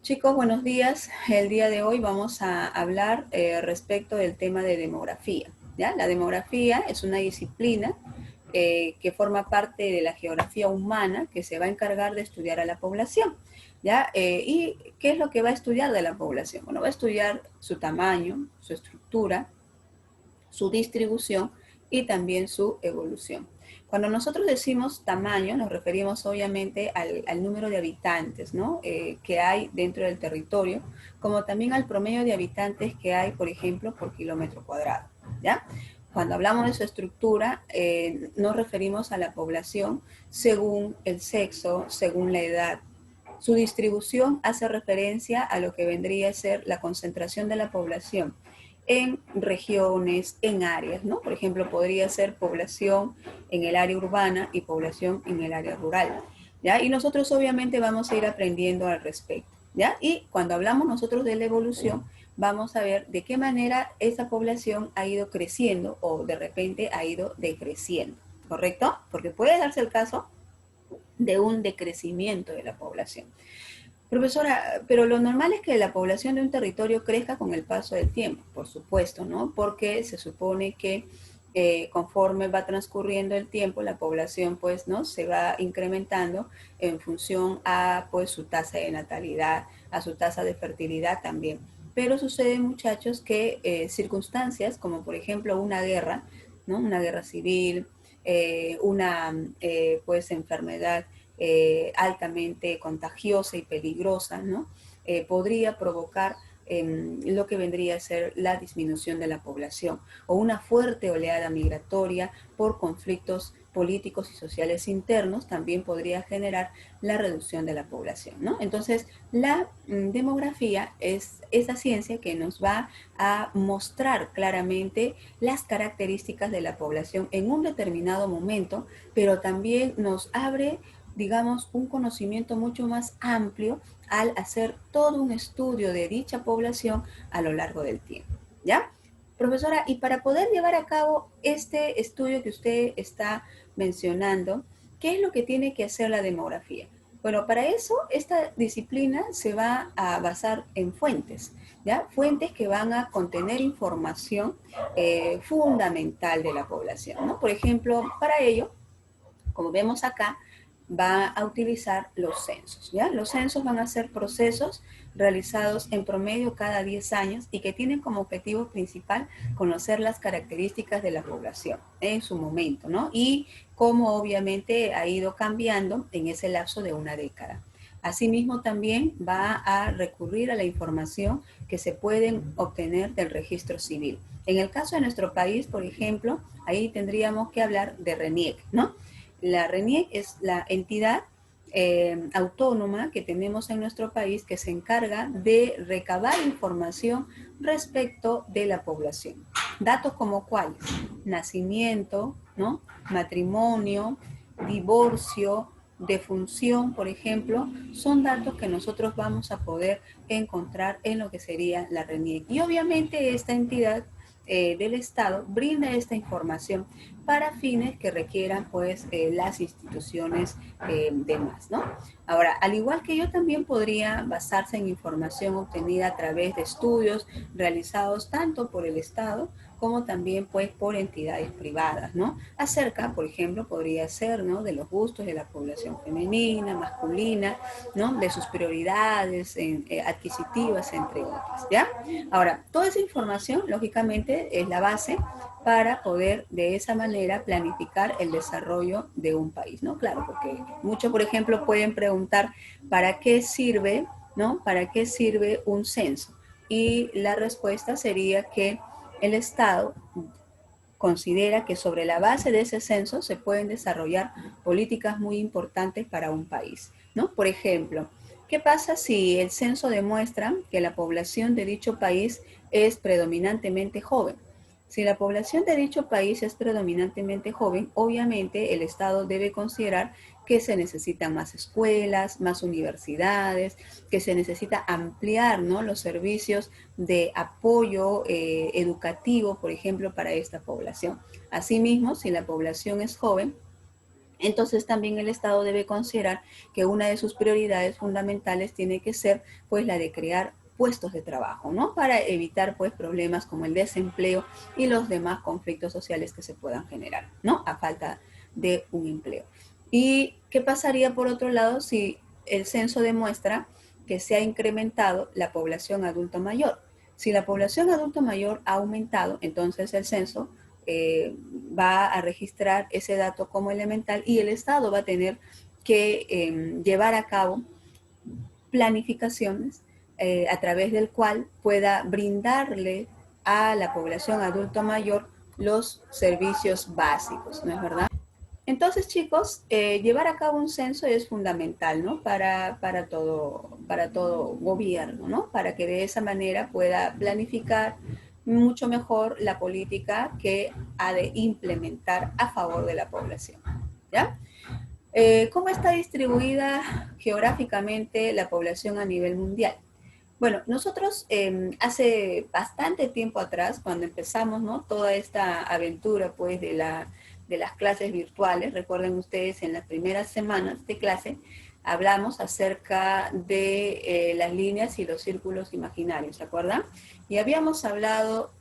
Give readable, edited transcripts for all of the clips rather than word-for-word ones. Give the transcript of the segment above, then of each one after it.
Chicos, buenos días. El día de hoy vamos a hablar respecto del tema de demografía. ¿Ya? La demografía es una disciplina que forma parte de la geografía humana que se va a encargar de estudiar a la población. ¿Ya? ¿Y qué es lo que va a estudiar de la población? Bueno, va a estudiar su tamaño, su estructura, su distribución y también su evolución. Cuando nosotros decimos tamaño, nos referimos obviamente al número de habitantes, ¿no? Que hay dentro del territorio, como también al promedio de habitantes que hay, por ejemplo, por kilómetro cuadrado, ¿ya? Cuando hablamos de su estructura, nos referimos a la población según el sexo, según la edad. Su distribución hace referencia a lo que vendría a ser la concentración de la población en regiones, en áreas, ¿no? Por ejemplo, podría ser población en el área urbana y población en el área rural, ¿ya? Y nosotros obviamente vamos a ir aprendiendo al respecto, ¿ya? Y cuando hablamos nosotros de la evolución, vamos a ver de qué manera esa población ha ido creciendo o de repente ha ido decreciendo, ¿correcto? Porque puede darse el caso de un decrecimiento de la población. Profesora, pero lo normal es que la población de un territorio crezca con el paso del tiempo, por supuesto, ¿no? Porque se supone que conforme va transcurriendo el tiempo, la población, pues, ¿no? Se va incrementando en función a, pues, su tasa de natalidad, a su tasa de fertilidad también. Pero sucede, muchachos, que circunstancias como, por ejemplo, una guerra, ¿no? Una guerra civil, pues, enfermedad altamente contagiosa y peligrosa, ¿no? Podría provocar lo que vendría a ser la disminución de la población o una fuerte oleada migratoria por conflictos políticos y sociales internos también podría generar la reducción de la población, ¿no? Entonces, la demografía es esa ciencia que nos va a mostrar claramente las características de la población en un determinado momento, pero también nos abre, digamos, un conocimiento mucho más amplio al hacer todo un estudio de dicha población a lo largo del tiempo, ¿ya? Profesora, y para poder llevar a cabo este estudio que usted está mencionando, ¿qué es lo que tiene que hacer la demografía? Bueno, para eso esta disciplina se va a basar en fuentes, ¿ya? Fuentes que van a contener información fundamental de la población, ¿no? Por ejemplo, para ello, como vemos acá, va a utilizar los censos, ¿ya? Los censos van a ser procesos realizados en promedio cada 10 años y que tienen como objetivo principal conocer las características de la población en su momento, ¿no? Y cómo obviamente ha ido cambiando en ese lapso de una década. Asimismo, también va a recurrir a la información que se pueden obtener del registro civil. En el caso de nuestro país, por ejemplo, ahí tendríamos que hablar de RENIEC, ¿no? La RENIEC es la entidad autónoma que tenemos en nuestro país que se encarga de recabar información respecto de la población. Datos como cuáles: nacimiento, ¿no? Matrimonio, divorcio, defunción, por ejemplo, son datos que nosotros vamos a poder encontrar en lo que sería la RENIEC. Y obviamente esta entidad del Estado brinda esta información para fines que requieran, pues, las instituciones demás, ¿no? Ahora, al igual que yo, también podría basarse en información obtenida a través de estudios realizados tanto por el Estado como también, pues, por entidades privadas, ¿no? Acerca, por ejemplo, podría ser, ¿no?, de los gustos de la población femenina, masculina, ¿no?, de sus prioridades adquisitivas, entre otras, ¿ya? Ahora, toda esa información, lógicamente, es la base para poder de esa manera planificar el desarrollo de un país, ¿no? Claro, porque muchos, por ejemplo, pueden preguntar, ¿para qué sirve, ¿no? ¿Para qué sirve un censo? Y la respuesta sería que el Estado considera que sobre la base de ese censo se pueden desarrollar políticas muy importantes para un país, ¿no? Por ejemplo, ¿qué pasa si el censo demuestra que la población de dicho país es predominantemente joven? Si la población de dicho país es predominantemente joven, obviamente el Estado debe considerar que se necesitan más escuelas, más universidades, que se necesita ampliar, ¿no?, los servicios de apoyo educativo, por ejemplo, para esta población. Asimismo, si la población es joven, Entonces también el Estado debe considerar que una de sus prioridades fundamentales tiene que ser pues la de crear puestos de trabajo, ¿no? Para evitar pues problemas como el desempleo y los demás conflictos sociales que se puedan generar, ¿no? A falta de un empleo. ¿Y qué pasaría por otro lado si el censo demuestra que se ha incrementado la población adulto mayor? Si la población adulto mayor ha aumentado, entonces el censo va a registrar ese dato como elemental y el Estado va a tener que llevar a cabo planificaciones a través del cual pueda brindarle a la población adulto mayor los servicios básicos, ¿no es verdad? Entonces, chicos, llevar a cabo un censo es fundamental, ¿no? Para todo gobierno, ¿no? Para que de esa manera pueda planificar mucho mejor la política que ha de implementar a favor de la población, ¿ya? ¿Cómo está distribuida geográficamente la población a nivel mundial? Bueno, nosotros hace bastante tiempo atrás, cuando empezamos, ¿no? Toda esta aventura, pues, de las clases virtuales, recuerden ustedes, en las primeras semanas de clase, hablamos acerca de las líneas y los círculos imaginarios, ¿se acuerdan? Y habíamos hablado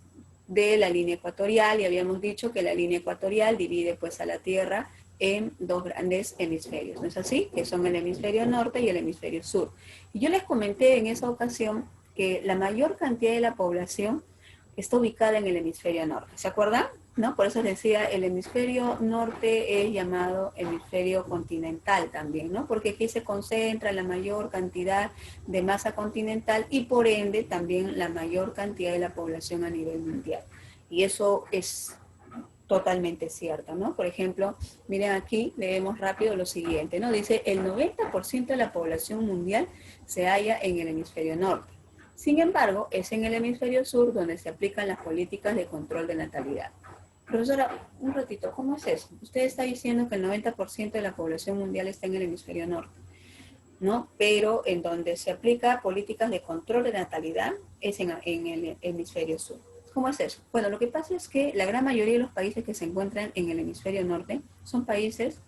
de la línea ecuatorial y habíamos dicho que la línea ecuatorial divide, pues, a la Tierra en dos grandes hemisferios, ¿no es así? Que son el hemisferio norte y el hemisferio sur. Y yo les comenté en esa ocasión que la mayor cantidad de la población está ubicada en el hemisferio norte. ¿Se acuerdan? ¿No? Por eso les decía, el hemisferio norte es llamado hemisferio continental también, ¿no? Porque aquí se concentra la mayor cantidad de masa continental y por ende también la mayor cantidad de la población a nivel mundial. Y eso es totalmente cierto, ¿no? Por ejemplo, miren aquí, leemos rápido lo siguiente, ¿no? Dice, el 90% de la población mundial se halla en el hemisferio norte. Sin embargo, es en el hemisferio sur donde se aplican las políticas de control de natalidad. Profesora, un ratito, ¿cómo es eso? Usted está diciendo que el 90% de la población mundial está en el hemisferio norte, ¿no? Pero en donde se aplica políticas de control de natalidad es en el hemisferio sur. ¿Cómo es eso? Bueno, lo que pasa es que la gran mayoría de los países que se encuentran en el hemisferio norte son países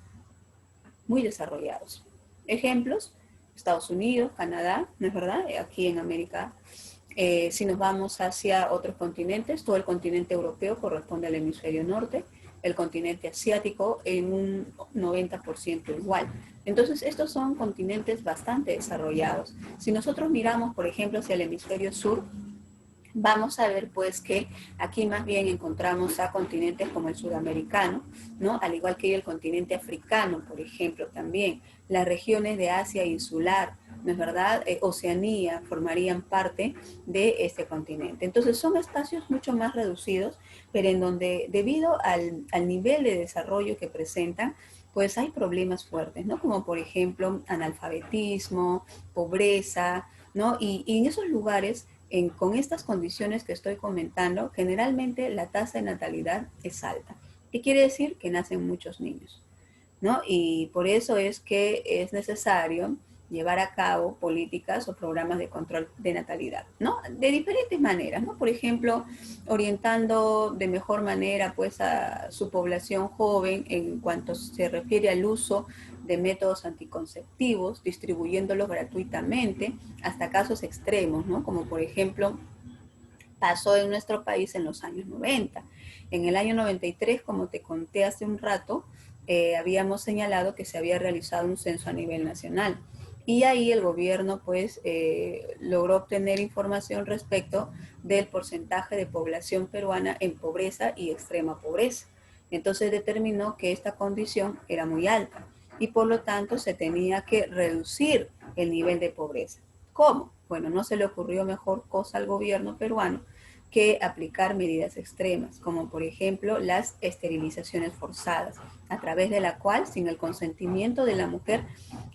muy desarrollados. Ejemplos, Estados Unidos, Canadá, ¿no es verdad? Aquí en América. Si nos vamos hacia otros continentes, todo el continente europeo corresponde al hemisferio norte, el continente asiático en un 90% igual. Entonces, estos son continentes bastante desarrollados. Si nosotros miramos, por ejemplo, hacia el hemisferio sur, vamos a ver pues que aquí más bien encontramos a continentes como el sudamericano, ¿no? Al igual que el continente africano, por ejemplo, también. Las regiones de Asia insular, ¿no es verdad? Oceanía formarían parte de este continente. Entonces son espacios mucho más reducidos, pero en donde debido al nivel de desarrollo que presentan, pues hay problemas fuertes, ¿no? Como por ejemplo analfabetismo, pobreza, ¿no? Y en esos lugares con estas condiciones que estoy comentando, generalmente la tasa de natalidad es alta. ¿Qué quiere decir? Que nacen muchos niños, ¿no? Y por eso es que es necesario llevar a cabo políticas o programas de control de natalidad, ¿no? De diferentes maneras, ¿no? Por ejemplo, orientando de mejor manera pues a su población joven en cuanto se refiere al uso de métodos anticonceptivos, distribuyéndolos gratuitamente hasta casos extremos, ¿no? Como por ejemplo pasó en nuestro país en los años 90. En el año 93, como te conté hace un rato, habíamos señalado que se había realizado un censo a nivel nacional. Y ahí el gobierno pues logró obtener información respecto del porcentaje de población peruana en pobreza y extrema pobreza. Entonces determinó que esta condición era muy alta y por lo tanto se tenía que reducir el nivel de pobreza. ¿Cómo? Bueno, no se le ocurrió mejor cosa al gobierno peruano que aplicar medidas extremas, como por ejemplo las esterilizaciones forzadas, a través de la cual, sin el consentimiento de la mujer,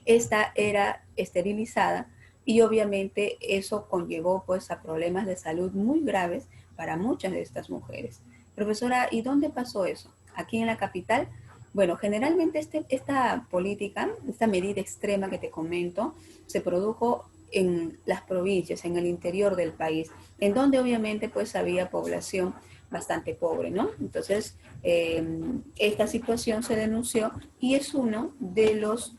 esta era esterilizada y obviamente eso conllevó pues a problemas de salud muy graves para muchas de estas mujeres. Profesora, ¿y dónde pasó eso? ¿Aquí en la capital? Bueno, generalmente esta política, esta medida extrema que te comento, se produjo en las provincias, en el interior del país, en donde obviamente pues había población bastante pobre, ¿no? Entonces, esta situación se denunció y es uno de los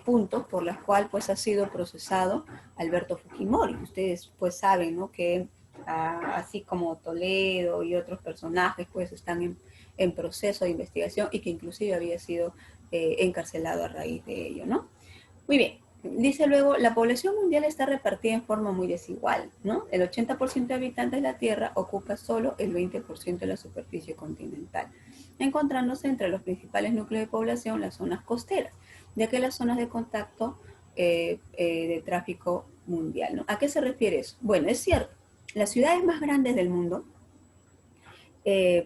puntos por los cuales pues ha sido procesado Alberto Fujimori. Ustedes pues saben, ¿no? Que así como Toledo y otros personajes pues están en proceso de investigación y que inclusive había sido encarcelado a raíz de ello, ¿no? Muy bien. Dice luego, la población mundial está repartida en forma muy desigual, ¿no? El 80% de habitantes de la Tierra ocupa solo el 20% de la superficie continental, encontrándose entre los principales núcleos de población las zonas costeras, ya que las zonas de contacto de tráfico mundial, ¿no? ¿A qué se refiere eso? Bueno, es cierto, las ciudades más grandes del mundo,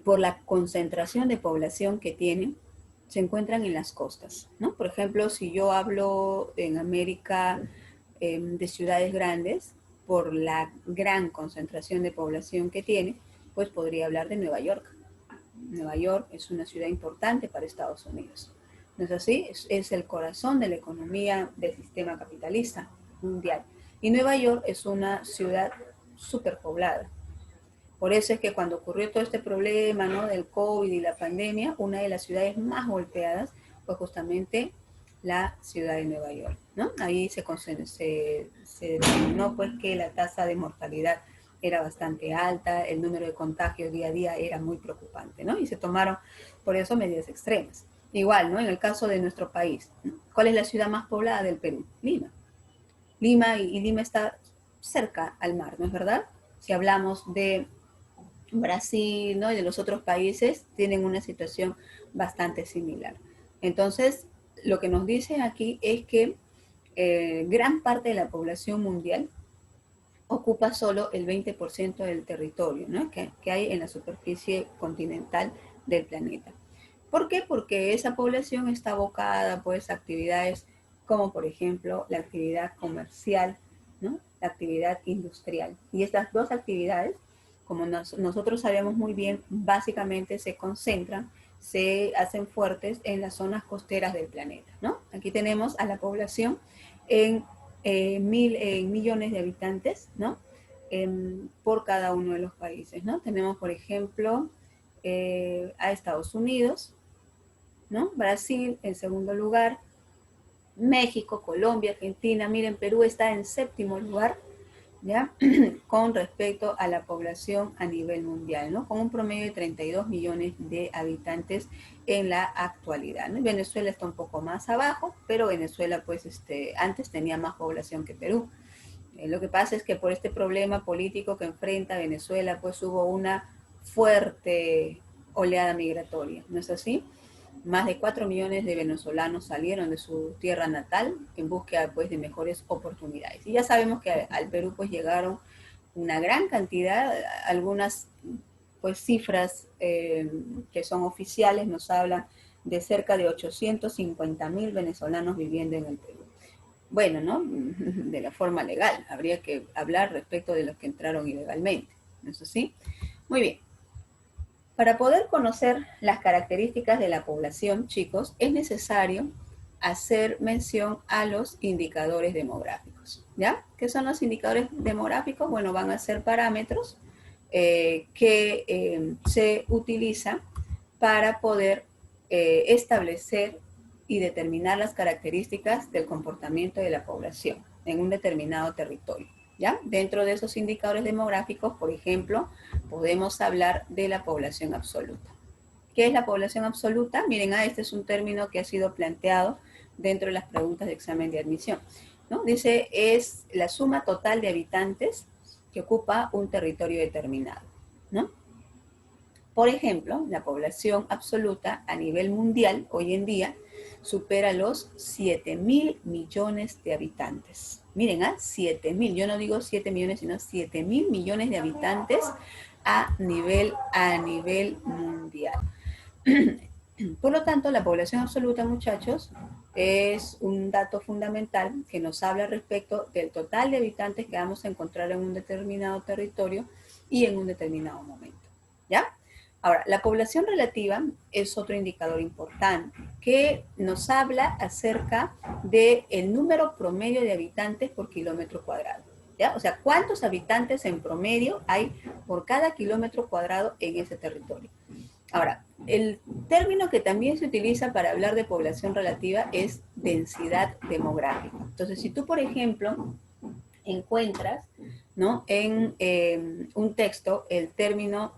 por la concentración de población que tienen, se encuentran en las costas, ¿no? Por ejemplo, si yo hablo en América de ciudades grandes, por la gran concentración de población que tiene, pues podría hablar de Nueva York. Nueva York es una ciudad importante para Estados Unidos. ¿No es así? Es el corazón de la economía del sistema capitalista mundial. Y Nueva York es una ciudad superpoblada. Por eso es que cuando ocurrió todo este problema, ¿no? Del COVID y la pandemia, una de las ciudades más golpeadas fue justamente la ciudad de Nueva York, ¿no? Ahí se determinó pues que la tasa de mortalidad era bastante alta, el número de contagios día a día era muy preocupante, ¿no? Y se tomaron por eso medidas extremas. Igual, ¿no? En el caso de nuestro país, ¿no? ¿Cuál es la ciudad más poblada del Perú? Lima. Lima y Lima está cerca al mar, ¿no es verdad? Si hablamos de Brasil, ¿no? Y de los otros países tienen una situación bastante similar. Entonces, lo que nos dicen aquí es que gran parte de la población mundial ocupa solo el 20% del territorio, ¿no? que hay en la superficie continental del planeta. ¿Por qué? Porque esa población está abocada pues, a actividades como, por ejemplo, la actividad comercial, ¿no? La actividad industrial. Y estas dos actividades, como nosotros sabemos muy bien, básicamente se concentran, se hacen fuertes en las zonas costeras del planeta, ¿no? Aquí tenemos a la población en, millones de habitantes, ¿no? Por cada uno de los países, ¿no? Tenemos, por ejemplo, a Estados Unidos, ¿no? Brasil en segundo lugar, México, Colombia, Argentina, miren, Perú está en séptimo lugar, ¿ya? Con respecto a la población a nivel mundial, ¿no? Con un promedio de 32 millones de habitantes en la actualidad, ¿no? Venezuela está un poco más abajo, pero Venezuela, pues, antes tenía más población que Perú. Lo que pasa es que por este problema político que enfrenta Venezuela, pues hubo una fuerte oleada migratoria, ¿no es así? Más de 4 millones de venezolanos salieron de su tierra natal en búsqueda pues, de mejores oportunidades. Y ya sabemos que al Perú pues, llegaron una gran cantidad, algunas pues, cifras que son oficiales nos hablan de cerca de 850.000 venezolanos viviendo en el Perú. Bueno, ¿no? De la forma legal. Habría que hablar respecto de los que entraron ilegalmente. ¿No es así? Muy bien. Para poder conocer las características de la población, chicos, es necesario hacer mención a los indicadores demográficos. ¿Ya? ¿Qué son los indicadores demográficos? Bueno, van a ser parámetros que se utilizan para poder establecer y determinar las características del comportamiento de la población en un determinado territorio. ¿Ya? Dentro de esos indicadores demográficos, por ejemplo, podemos hablar de la población absoluta. ¿Qué es la población absoluta? Miren, este es un término que ha sido planteado dentro de las preguntas de examen de admisión, ¿no? Dice, es la suma total de habitantes que ocupa un territorio determinado, ¿no? Por ejemplo, la población absoluta a nivel mundial hoy en día supera los 7.000 millones de habitantes. Miren, 7.000, yo no digo 7 millones, sino 7.000 millones de habitantes a nivel mundial. Por lo tanto, la población absoluta, muchachos, es un dato fundamental que nos habla respecto del total de habitantes que vamos a encontrar en un determinado territorio y en un determinado momento. ¿Ya? Ahora, la población relativa es otro indicador importante que nos habla acerca del número promedio de habitantes por kilómetro cuadrado. ¿ya? O sea, ¿cuántos habitantes en promedio hay por cada kilómetro cuadrado en ese territorio? Ahora, el término que también se utiliza para hablar de población relativa es densidad demográfica. Entonces, si tú, por ejemplo, encuentras, ¿no?, en un texto el término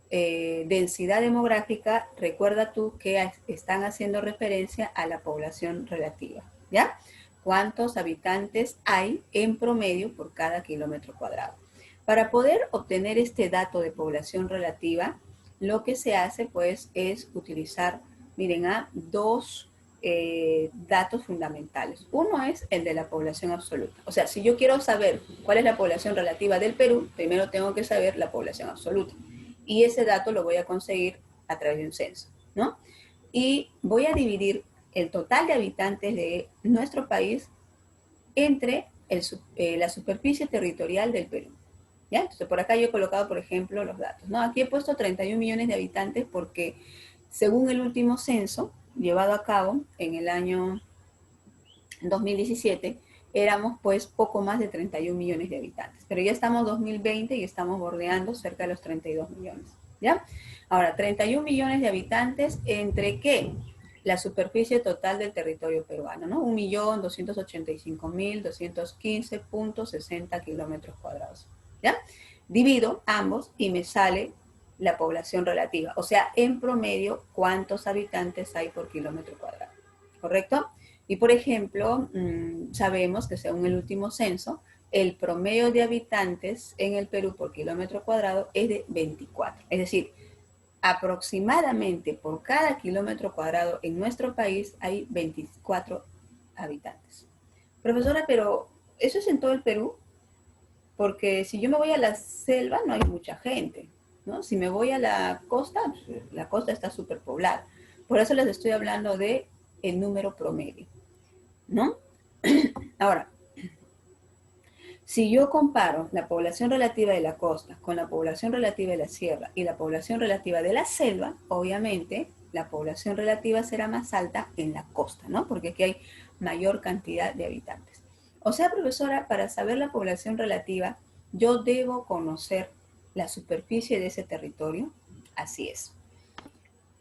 densidad demográfica, recuerda tú que están haciendo referencia a la población relativa, ¿ya? ¿Cuántos habitantes hay en promedio por cada kilómetro cuadrado? Para poder obtener este dato de población relativa, lo que se hace, pues, es utilizar, miren, dos datos fundamentales. Uno es el de la población absoluta. O sea, si yo quiero saber cuál es la población relativa del Perú, primero tengo que saber la población absoluta. Y ese dato lo voy a conseguir a través de un censo, ¿no? Y voy a dividir el total de habitantes de nuestro país entre la superficie territorial del Perú. ¿Ya? Entonces, por acá yo he colocado, por ejemplo, los datos, ¿no? Aquí he puesto 31 millones de habitantes porque, según el último censo llevado a cabo en el año 2017, éramos pues poco más de 31 millones de habitantes. Pero ya estamos en 2020 y estamos bordeando cerca de los 32 millones. ¿Ya? Ahora, 31 millones de habitantes, ¿entre qué? La superficie total del territorio peruano, ¿no? 1.285.215.60 kilómetros cuadrados. ¿Ya? Divido ambos y me sale la población relativa. O sea, en promedio, ¿cuántos habitantes hay por kilómetro cuadrado? ¿Correcto? Y, por ejemplo, sabemos que según el último censo, el promedio de habitantes en el Perú por kilómetro cuadrado es de 24. Es decir, aproximadamente por cada kilómetro cuadrado en nuestro país hay 24 habitantes. Profesora, pero ¿eso es en todo el Perú? Porque si yo me voy a la selva no hay mucha gente, ¿no? Si me voy a la costa está súper poblada. Por eso les estoy hablando de el número promedio, ¿no? Ahora, si yo comparo la población relativa de la costa con la población relativa de la sierra y la población relativa de la selva, obviamente la población relativa será más alta en la costa, ¿no? Porque aquí hay mayor cantidad de habitantes. O sea, profesora, para saber la población relativa, yo debo conocer la superficie de ese territorio. Así es.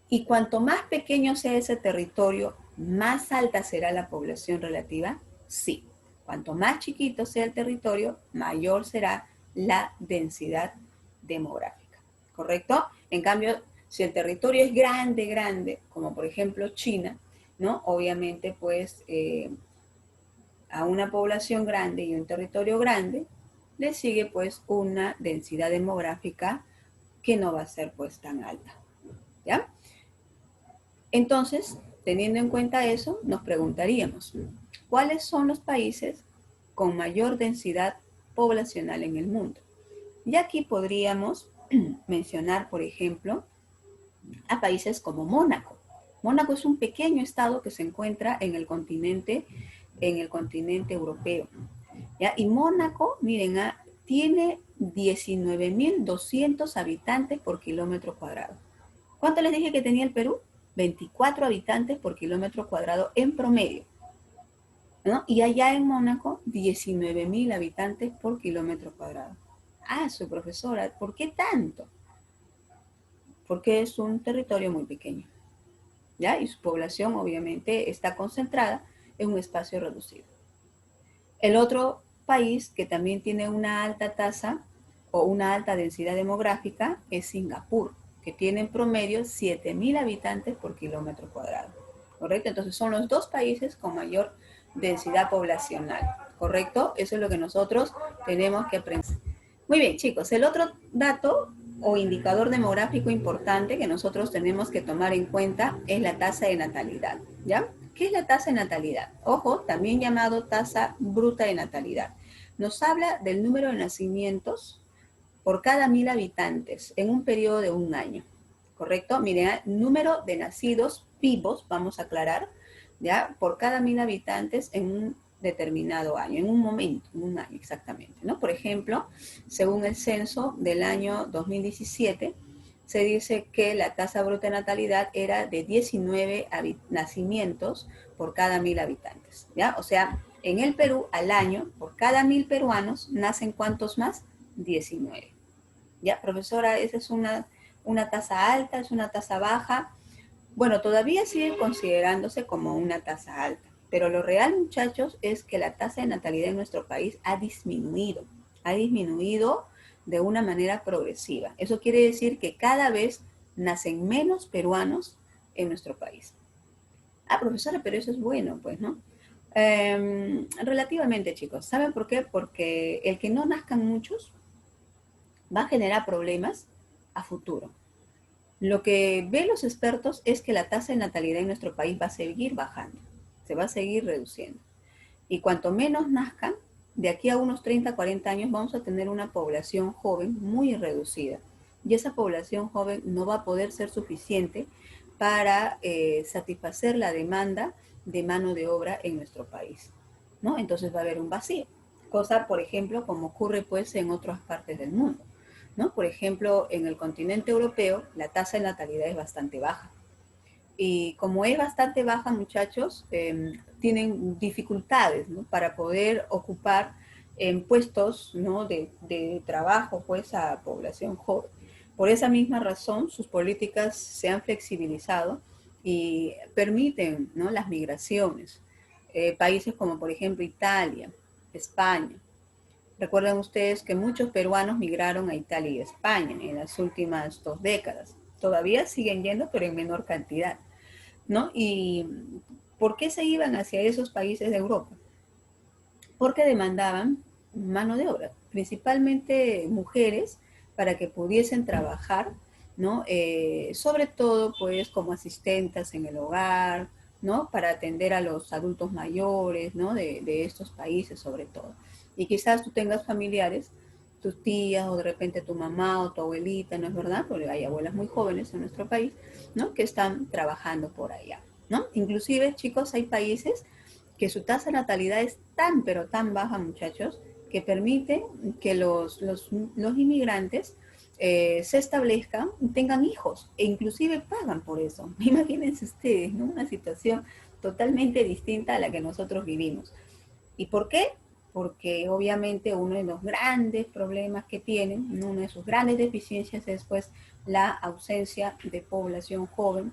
Y cuanto más pequeño sea ese territorio, más alta será la población relativa. Sí. Cuanto más chiquito sea el territorio, mayor será la densidad demográfica. ¿Correcto? En cambio, si el territorio es grande, grande, como por ejemplo China, ¿no? Obviamente, pues, a una población grande y un territorio grande, le sigue pues una densidad demográfica que no va a ser pues tan alta. ¿Ya? Entonces, teniendo en cuenta eso, nos preguntaríamos, ¿cuáles son los países con mayor densidad poblacional en el mundo? Y aquí podríamos mencionar, por ejemplo, a países como Mónaco. Mónaco es un pequeño estado que se encuentra en el continente europeo. ¿Ya? Y Mónaco, miren, tiene 19.200 habitantes por kilómetro cuadrado. ¿Cuánto les dije que tenía el Perú? 24 habitantes por kilómetro cuadrado en promedio, ¿no? Y allá en Mónaco, 19.000 habitantes por kilómetro cuadrado. Ah, su profesora, ¿por qué tanto? Porque es un territorio muy pequeño, ¿ya? Y su población obviamente está concentrada en un espacio reducido. El otro país que también tiene una alta tasa o una alta densidad demográfica es Singapur, que tiene en promedio 7.000 habitantes por kilómetro cuadrado, ¿correcto? Entonces son los dos países con mayor densidad poblacional, ¿correcto? Eso es lo que nosotros tenemos que aprender. Muy bien, chicos, el otro dato o indicador demográfico importante que nosotros tenemos que tomar en cuenta es la tasa de natalidad, ¿ya? ¿Qué es la tasa de natalidad? Ojo, también llamado tasa bruta de natalidad. Nos habla del número de nacimientos por cada 1.000 habitantes en un periodo de un año, ¿correcto? Miren, número de nacidos vivos, vamos a aclarar, ¿ya? Por cada 1.000 habitantes en un determinado año, en un momento, en un año exactamente, ¿no? Por ejemplo, según el censo del año 2017, se dice que la tasa bruta de natalidad era de 19 nacimientos por cada 1.000 habitantes, ¿ya? O sea, En el Perú, al año, por cada 1000 peruanos, nacen ¿cuántos más? 19. ¿Ya, profesora? Esa es una tasa alta, es una tasa baja. Bueno, todavía sigue considerándose como una tasa alta, pero lo real, muchachos, es que la tasa de natalidad en nuestro país ha disminuido de una manera progresiva. Eso quiere decir que cada vez nacen menos peruanos en nuestro país. Ah, profesora, pero eso es bueno, pues, ¿no? Relativamente, chicos. ¿Saben por qué? Porque el que no nazcan muchos va a generar problemas a futuro. Lo que ven los expertos es que la tasa de natalidad en nuestro país va a seguir bajando, se va a seguir reduciendo. Y cuanto menos nazcan, de aquí a unos 30, 40 años vamos a tener una población joven muy reducida. Y esa población joven no va a poder ser suficiente para satisfacer la demanda de mano de obra en nuestro país, ¿no? Entonces va a haber un vacío. Cosa, por ejemplo, como ocurre pues en otras partes del mundo, ¿no? Por ejemplo, en el continente europeo la tasa de natalidad es bastante baja. Y como es bastante baja, muchachos, tienen dificultades, ¿no? Para poder ocupar en puestos, ¿no? de trabajo pues a población joven. Por esa misma razón, sus políticas se han flexibilizado y permiten, ¿no? Las migraciones. Países como por ejemplo Italia, España. Recuerden ustedes que muchos peruanos migraron a Italia y España en las últimas 2 décadas. Todavía siguen yendo, pero en menor cantidad, ¿no? ¿Y por qué se iban hacia esos países de Europa? Porque demandaban mano de obra, principalmente mujeres, para que pudiesen trabajar, ¿no? Sobre todo, pues, como asistentas en el hogar, ¿no? Para atender a los adultos mayores, ¿no? De estos países, sobre todo. Y quizás tú tengas familiares, tus tías, o de repente tu mamá o tu abuelita, ¿no es verdad? Porque hay abuelas muy jóvenes en nuestro país, ¿no? Que están trabajando por allá, ¿no? Inclusive, chicos, hay países que su tasa de natalidad es tan, pero tan baja, muchachos, que permite que los inmigrantes se establezcan, tengan hijos e inclusive pagan por eso. Imagínense ustedes, ¿no? Una situación totalmente distinta a la que nosotros vivimos. ¿Y por qué? Porque obviamente uno de los grandes problemas que tienen, una de sus grandes deficiencias es pues la ausencia de población joven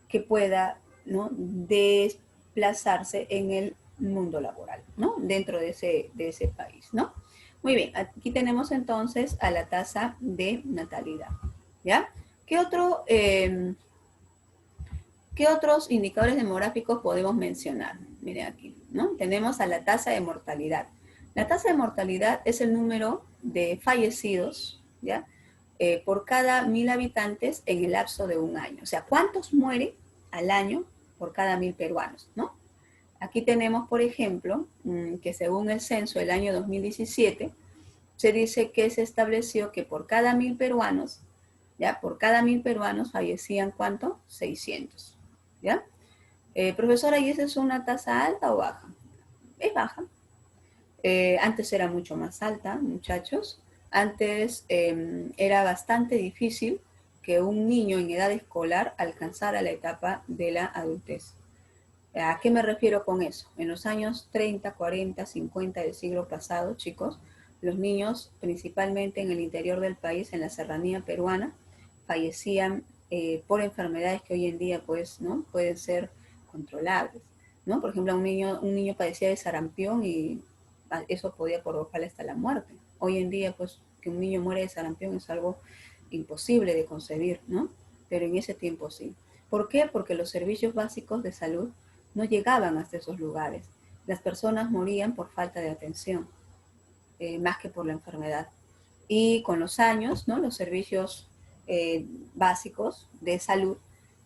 que pueda, ¿no? Desplazarse en el mundo laboral, ¿no? Dentro de ese país, ¿no? Muy bien, aquí tenemos entonces a la tasa de natalidad, ¿ya? ¿Qué, otro, ¿qué otros indicadores demográficos podemos mencionar? Miren aquí, ¿no? Tenemos a la tasa de mortalidad. La tasa de mortalidad es el número de fallecidos, ¿ya? Por cada 1000 habitantes en el lapso de un año. O sea, ¿cuántos mueren al año por cada 1000 peruanos, ¿no? Aquí tenemos, por ejemplo, que según el censo del año 2017, se dice que se estableció que por cada 1000 peruanos, ¿ya? Por cada 1000 peruanos fallecían, ¿cuánto? 600, ¿ya? Profesora, ¿y esa es una tasa alta o baja? Es baja. Antes era mucho más alta, muchachos. Antes era bastante difícil que un niño en edad escolar alcanzara la etapa de la adultez. ¿A qué me refiero con eso? En los años 30, 40, 50 del siglo pasado, chicos, los niños, principalmente en el interior del país, en la serranía peruana, fallecían por enfermedades que hoy en día, pues, ¿no? Pueden ser controlables, ¿no? Por ejemplo, un niño padecía de sarampión y eso podía provocarle hasta la muerte. Hoy en día, pues, que un niño muere de sarampión es algo imposible de concebir, ¿no? Pero en ese tiempo sí. ¿Por qué? Porque los servicios básicos de salud no llegaban hasta esos lugares. Las personas morían por falta de atención, más que por la enfermedad. Y con los años, ¿no? Los servicios básicos de salud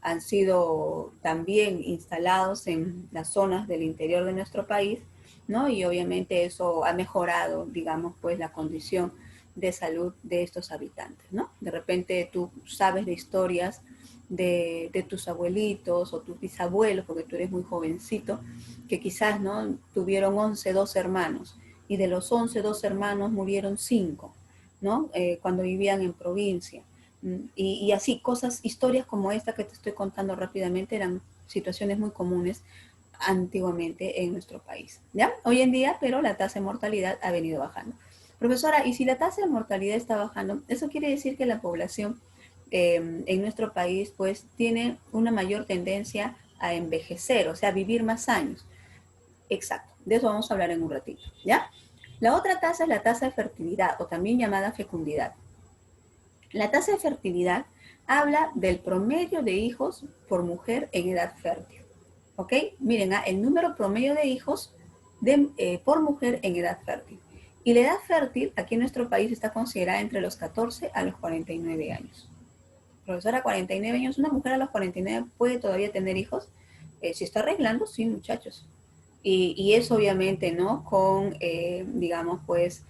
han sido también instalados en las zonas del interior de nuestro país, ¿no? Y obviamente eso ha mejorado, digamos, pues la condición de salud de estos habitantes, ¿no? De repente tú sabes de historias de tus abuelitos o tus bisabuelos, porque tú eres muy jovencito, que quizás, ¿no? Tuvieron 11, 12 hermanos, y de los 11, 12 hermanos murieron 5, ¿no? Cuando vivían en provincia. Y así, cosas, historias como esta que te estoy contando rápidamente eran situaciones muy comunes antiguamente en nuestro país, ¿ya? Hoy en día, pero la tasa de mortalidad ha venido bajando. Profesora, y si la tasa de mortalidad está bajando, eso quiere decir que la población en nuestro país pues tiene una mayor tendencia a envejecer, o sea, a vivir más años. Exacto, de eso vamos a hablar en un ratito, ¿ya? La otra tasa es la tasa de fertilidad o también llamada fecundidad. La tasa de fertilidad habla del promedio de hijos por mujer en edad fértil. ¿Ok? Miren, el número promedio de hijos por mujer en edad fértil. Y la edad fértil aquí en nuestro país está considerada entre los 14 a los 49 años. Profesora, 49 años, una mujer a los 49 puede todavía tener hijos. Si está arreglando, sí, muchachos. Y eso obviamente, ¿no? Con, digamos, pues,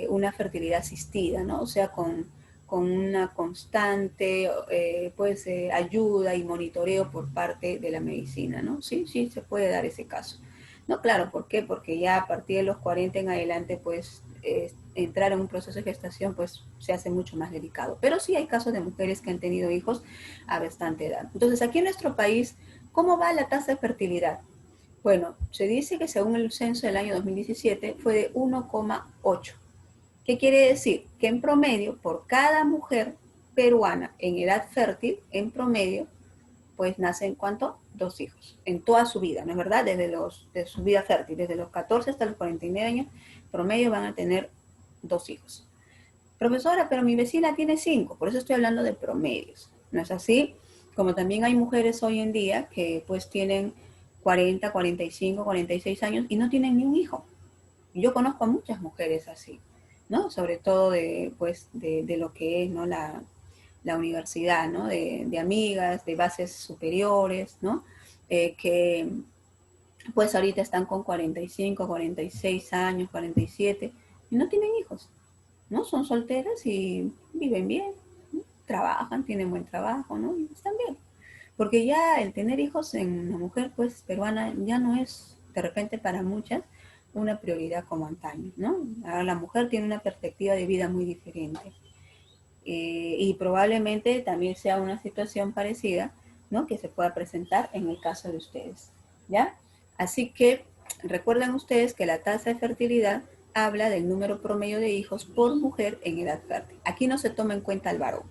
una fertilidad asistida, ¿no? O sea, con una constante, pues, ayuda y monitoreo por parte de la medicina, ¿no? Sí, sí, se puede dar ese caso. No, claro, ¿por qué? Porque ya a partir de los 40 en adelante, pues, entrar en un proceso de gestación, pues, se hace mucho más delicado. Pero sí hay casos de mujeres que han tenido hijos a bastante edad. Entonces, aquí en nuestro país, ¿cómo va la tasa de fertilidad? Bueno, se dice que según el censo del año 2017 fue de 1,8. ¿Qué quiere decir? Que en promedio, por cada mujer peruana en edad fértil, en promedio, pues nacen ¿cuánto? 2 hijos, en toda su vida, ¿no es verdad? De su vida fértil, desde los 14 hasta los 49 años, promedio van a tener 2 hijos. Profesora, pero mi vecina tiene 5, por eso estoy hablando de promedios, ¿no es así? Como también hay mujeres hoy en día que pues tienen 40, 45, 46 años y no tienen ni un hijo. Yo conozco a muchas mujeres así, ¿no? Sobre todo pues, de lo que es, ¿no? La universidad, ¿no? De amigas, de bases superiores, ¿no? Que pues ahorita están con 45, 46 años, 47 y no tienen hijos, ¿no? Son solteras y viven bien, ¿no? Trabajan, tienen buen trabajo, ¿no? Y están bien. Porque ya el tener hijos en una mujer, pues, peruana, ya no es, de repente, para muchas, una prioridad como antaño, ¿no? Ahora la mujer tiene una perspectiva de vida muy diferente. Y probablemente también sea una situación parecida, ¿no? Que se pueda presentar en el caso de ustedes, ¿ya? Así que recuerden ustedes que la tasa de fertilidad habla del número promedio de hijos por mujer en edad fértil. Aquí no se toma en cuenta el varón.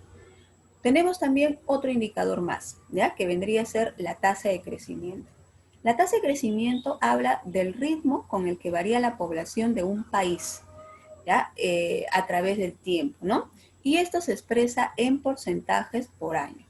Tenemos también otro indicador más, ¿ya? Que vendría a ser la tasa de crecimiento. La tasa de crecimiento habla del ritmo con el que varía la población de un país, ¿ya? A través del tiempo, ¿no? Y esto se expresa en porcentajes por año.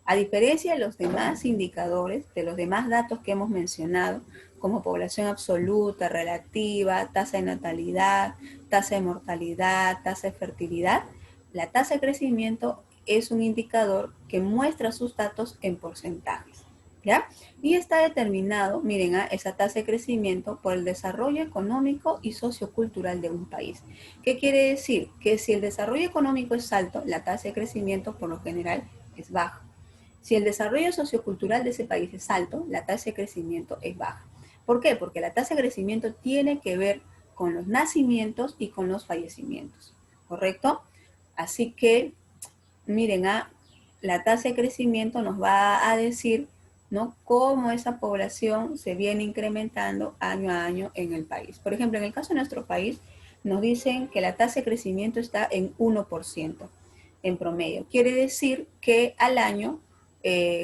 A diferencia de los demás indicadores, de los demás datos que hemos mencionado, como población absoluta, relativa, tasa de natalidad, tasa de mortalidad, tasa de fertilidad, la tasa de crecimiento es un indicador que muestra sus datos en porcentajes, ¿ya? Y está determinado, miren, esa tasa de crecimiento por el desarrollo económico y sociocultural de un país. ¿Qué quiere decir? Que si el desarrollo económico es alto, la tasa de crecimiento por lo general es baja. Si el desarrollo sociocultural de ese país es alto, la tasa de crecimiento es baja. ¿Por qué? Porque la tasa de crecimiento tiene que ver con los nacimientos y con los fallecimientos, ¿correcto? Así que, miren, la tasa de crecimiento nos va a decir, ¿no?, cómo esa población se viene incrementando año a año en el país. Por ejemplo, en el caso de nuestro país, nos dicen que la tasa de crecimiento está en 1% en promedio. Quiere decir que al año,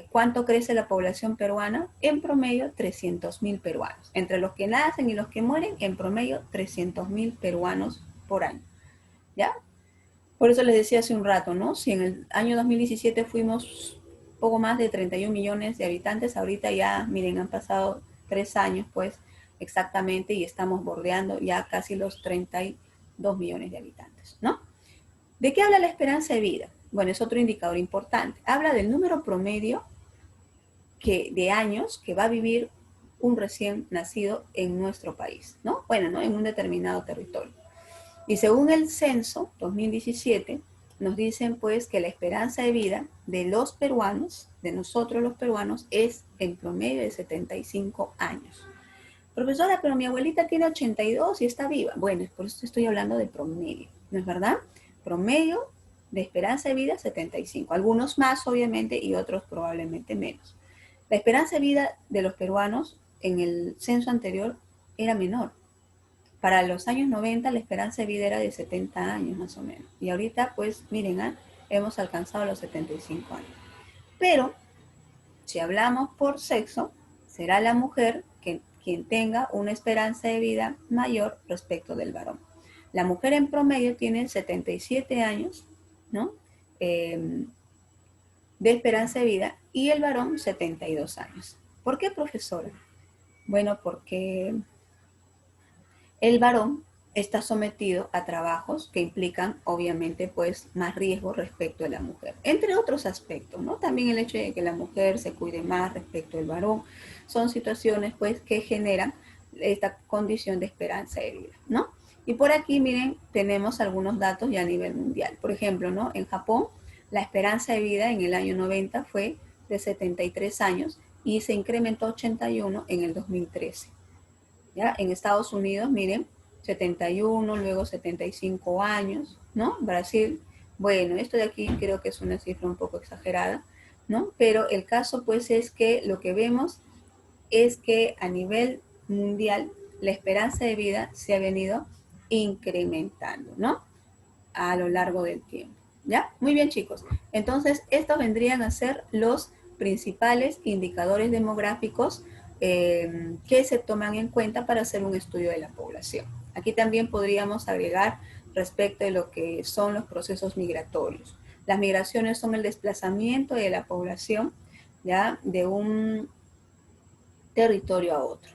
¿cuánto crece la población peruana? En promedio, 300.000 peruanos. Entre los que nacen y los que mueren, en promedio, 300.000 peruanos por año. ¿Ya? Por eso les decía hace un rato, ¿no? Si en el año 2017 fuimos poco más de 31 millones de habitantes, ahorita ya, miren, han pasado 3 años, pues, exactamente, y estamos bordeando ya casi los 32 millones de habitantes, ¿no? ¿De qué habla la esperanza de vida? Bueno, es otro indicador importante. Habla del número promedio de años que va a vivir un recién nacido en nuestro país, ¿no? Bueno, ¿no? En un determinado territorio. Y según el censo 2017, nos dicen pues que la esperanza de vida de los peruanos, de nosotros los peruanos, es en promedio de 75 años. Profesora, pero mi abuelita tiene 82 y está viva. Bueno, por eso estoy hablando de promedio, ¿no es verdad? Promedio de esperanza de vida 75. Algunos más, obviamente, y otros probablemente menos. La esperanza de vida de los peruanos en el censo anterior era menor. Para los años 90 la esperanza de vida era de 70 años más o menos. Y ahorita, pues, miren, hemos alcanzado los 75 años. Pero, si hablamos por sexo, será la mujer quien tenga una esperanza de vida mayor respecto del varón. La mujer en promedio tiene 77 años, ¿no? De esperanza de vida y el varón 72 años. ¿Por qué, profesora? Bueno, porque el varón está sometido a trabajos que implican, obviamente, pues más riesgo respecto a la mujer, entre otros aspectos, ¿no? También el hecho de que la mujer se cuide más respecto al varón, son situaciones, pues, que generan esta condición de esperanza de vida, ¿no? Y por aquí, miren, tenemos algunos datos ya a nivel mundial. Por ejemplo, ¿no? En Japón, la esperanza de vida en el año 90 fue de 73 años y se incrementó a 81 en el 2013. ¿Ya? En Estados Unidos, miren, 71, luego 75 años, ¿no? Brasil, bueno, esto de aquí creo que es una cifra un poco exagerada, ¿no? Pero el caso, pues, es que lo que vemos es que a nivel mundial la esperanza de vida se ha venido incrementando, ¿no? A lo largo del tiempo, ¿ya? Muy bien, chicos. Entonces, estos vendrían a ser los principales indicadores demográficos que se toman en cuenta para hacer un estudio de la población. Aquí también podríamos agregar respecto de lo que son los procesos migratorios. Las migraciones son el desplazamiento de la población, ¿ya? De un territorio a otro.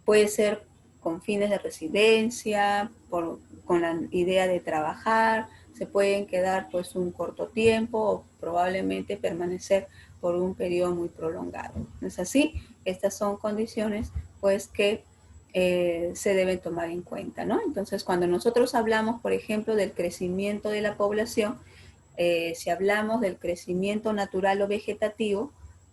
Puede ser con fines de residencia, con la idea de trabajar, se pueden quedar pues un corto tiempo o probablemente permanecer por un periodo muy prolongado. ¿No es así? Estas son condiciones pues que se deben tomar en cuenta, ¿no? Entonces, cuando nosotros hablamos, por ejemplo, del crecimiento de la población, si hablamos del crecimiento natural o vegetativo,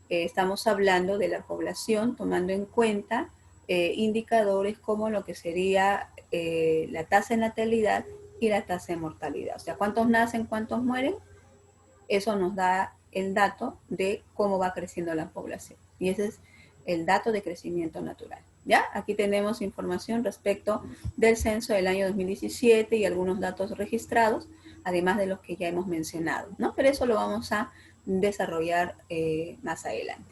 estamos hablando de la población tomando en cuenta indicadores como lo que sería la tasa de natalidad y la tasa de mortalidad. O sea, cuántos nacen, cuántos mueren, eso nos da el dato de cómo va creciendo la población. Y ese es el dato de crecimiento natural. ¿Ya? Aquí tenemos información respecto del censo del año 2017 y algunos datos registrados, además de los que ya hemos mencionado, ¿no? Pero eso lo vamos a desarrollar más adelante.